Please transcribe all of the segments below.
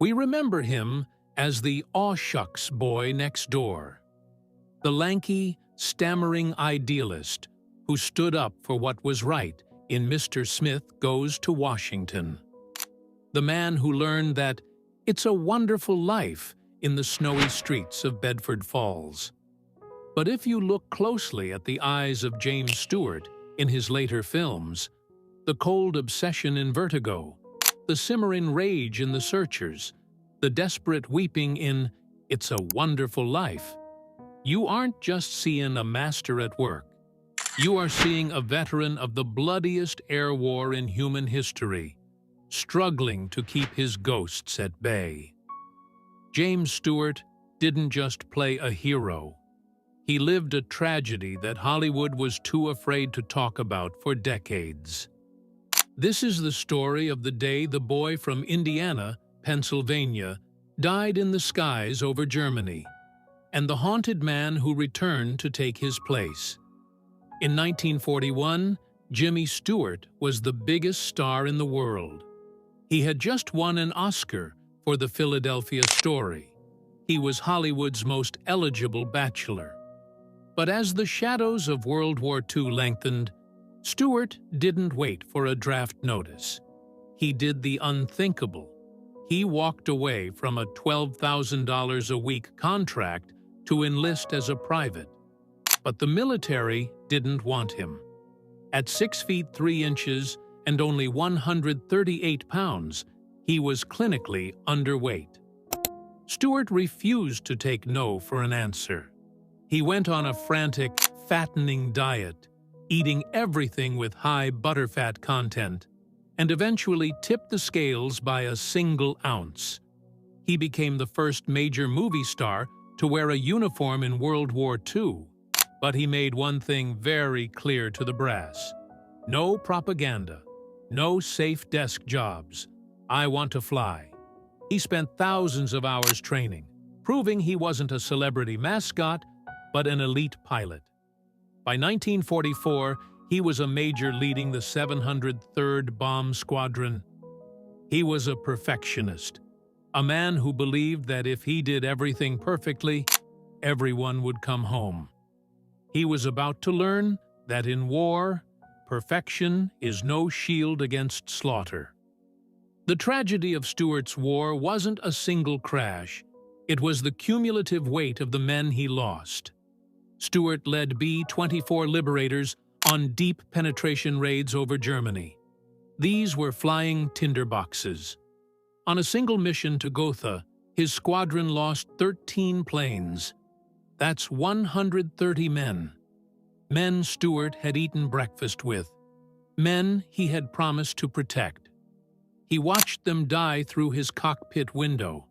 We remember him as the aw shucks boy next door, the lanky, stammering idealist who stood up for what was right in Mr. Smith Goes to Washington. The man who learned that it's a wonderful life in the snowy streets of Bedford Falls. But if you look closely at the eyes of James Stewart in his later films, the cold obsession in Vertigo, the simmering rage in The Searchers, the desperate weeping in It's a Wonderful Life, you aren't just seeing a master at work. You are seeing a veteran of the bloodiest air war in human history, struggling to keep his ghosts at bay. James Stewart didn't just play a hero. He lived a tragedy that Hollywood was too afraid to talk about for decades. This is the story of the day the boy from Indiana, Pennsylvania, died in the skies over Germany, and the haunted man who returned to take his place. In 1941, Jimmy Stewart was the biggest star in the world. He had just won an Oscar for The Philadelphia Story. He was Hollywood's most eligible bachelor. But as the shadows of World War II lengthened, Stewart didn't wait for a draft notice. He did the unthinkable. He walked away from a $12,000 a week contract to enlist as a private. But the military didn't want him. At 6 feet 3 inches and only 138 pounds, he was clinically underweight. Stewart refused to take no for an answer. He went on a frantic, fattening diet, eating everything with high butterfat content, and eventually tipped the scales by a single ounce. He became the first major movie star to wear a uniform in World War II, but he made one thing very clear to the brass. No propaganda, no safe desk jobs. I want to fly. He spent thousands of hours training, proving he wasn't a celebrity mascot, but an elite pilot. By 1944, he was a major leading the 703rd Bomb Squadron. He was a perfectionist, a man who believed that if he did everything perfectly, everyone would come home. He was about to learn that in war, perfection is no shield against slaughter. The tragedy of Stewart's war wasn't a single crash. It was the cumulative weight of the men he lost. Stewart led B-24 Liberators on deep penetration raids over Germany. These were flying tinderboxes. On a single mission to Gotha, his squadron lost 13 planes. That's 130 men. Men Stewart had eaten breakfast with. Men he had promised to protect. He watched them die through his cockpit window.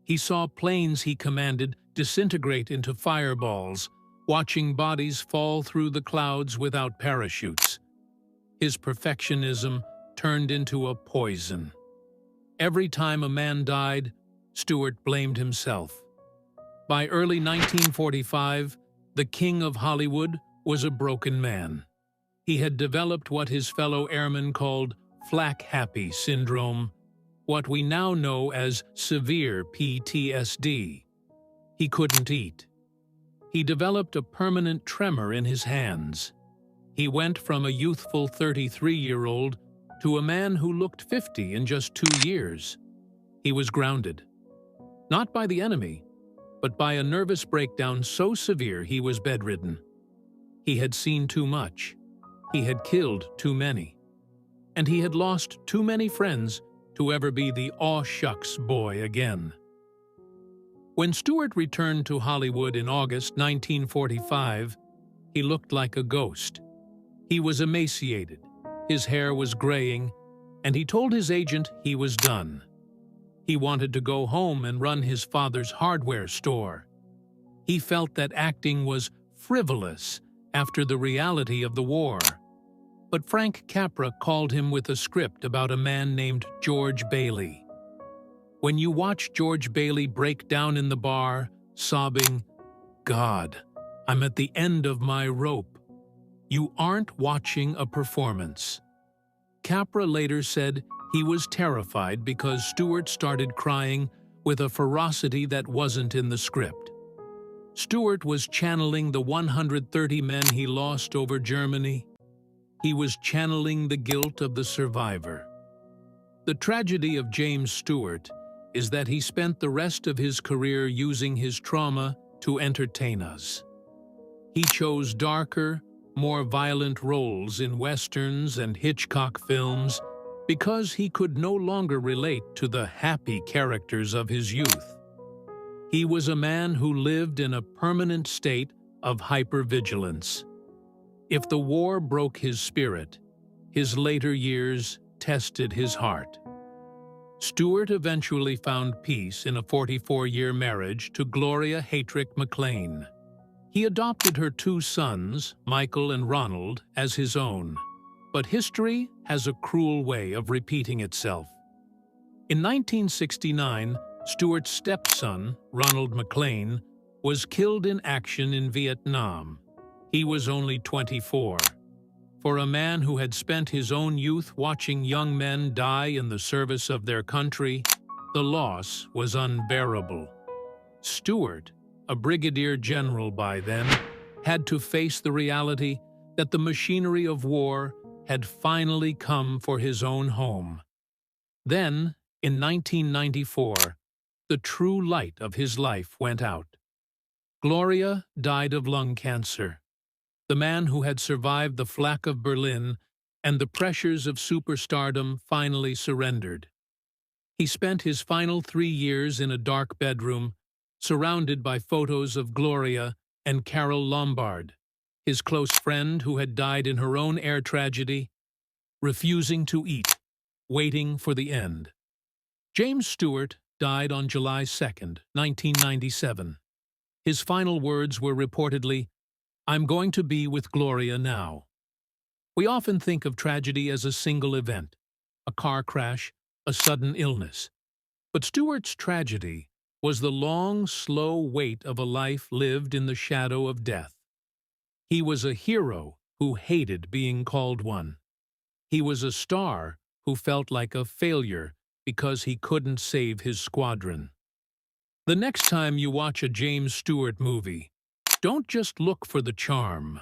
He saw planes he commanded disintegrate into fireballs, watching bodies fall through the clouds without parachutes. His perfectionism turned into a poison. Every time a man died, Stewart blamed himself. By early 1945, the king of Hollywood was a broken man. He had developed what his fellow airmen called flak-happy syndrome, what we now know as severe PTSD. He couldn't eat. He developed a permanent tremor in his hands. He went from a youthful 33-year-old to a man who looked 50 in just 2 years. He was grounded. Not by the enemy, but by a nervous breakdown so severe he was bedridden. He had seen too much. He had killed too many. And he had lost too many friends to ever be the aw shucks boy again. When Stewart returned to Hollywood in August 1945, he looked like a ghost. He was emaciated, his hair was graying, and he told his agent he was done. He wanted to go home and run his father's hardware store. He felt that acting was frivolous after the reality of the war. But Frank Capra called him with a script about a man named George Bailey. When you watch George Bailey break down in the bar, sobbing, "God, I'm at the end of my rope," you aren't watching a performance. Capra later said he was terrified because Stewart started crying with a ferocity that wasn't in the script. Stewart was channeling the 130 men he lost over Germany. He was channeling the guilt of the survivor. The tragedy of James Stewart is that he spent the rest of his career using his trauma to entertain us. He chose darker, more violent roles in westerns and Hitchcock films because he could no longer relate to the happy characters of his youth. He was a man who lived in a permanent state of hypervigilance. If the war broke his spirit, his later years tested his heart. Stewart eventually found peace in a 44-year marriage to Gloria McLean. He adopted her 2 sons, Michael and Ronald, as his own. But history has a cruel way of repeating itself. In 1969, Stewart's stepson, Ronald McLean, was killed in action in Vietnam. He was only 24. For a man who had spent his own youth watching young men die in the service of their country, the loss was unbearable. Stewart, a brigadier general by then, had to face the reality that the machinery of war had finally come for his own home. Then, in 1994, the true light of his life went out. Gloria died of lung cancer. The man who had survived the flak of Berlin and the pressures of superstardom finally surrendered. He spent his final 3 years in a dark bedroom, surrounded by photos of Gloria and Carol Lombard, his close friend who had died in her own air tragedy, refusing to eat, waiting for the end. James Stewart died on July 2, 1997. His final words were reportedly, "I'm going to be with Gloria now." We often think of tragedy as a single event, a car crash, a sudden illness. But Stewart's tragedy was the long, slow wait of a life lived in the shadow of death. He was a hero who hated being called one. He was a star who felt like a failure because he couldn't save his squadron. The next time you watch a James Stewart movie, don't just look for the charm.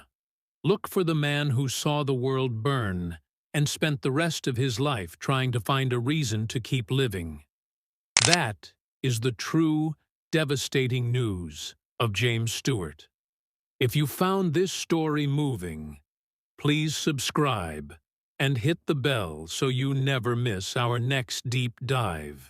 Look for the man who saw the world burn and spent the rest of his life trying to find a reason to keep living. That is the true, devastating news of James Stewart. If you found this story moving, please subscribe and hit the bell so you never miss our next deep dive.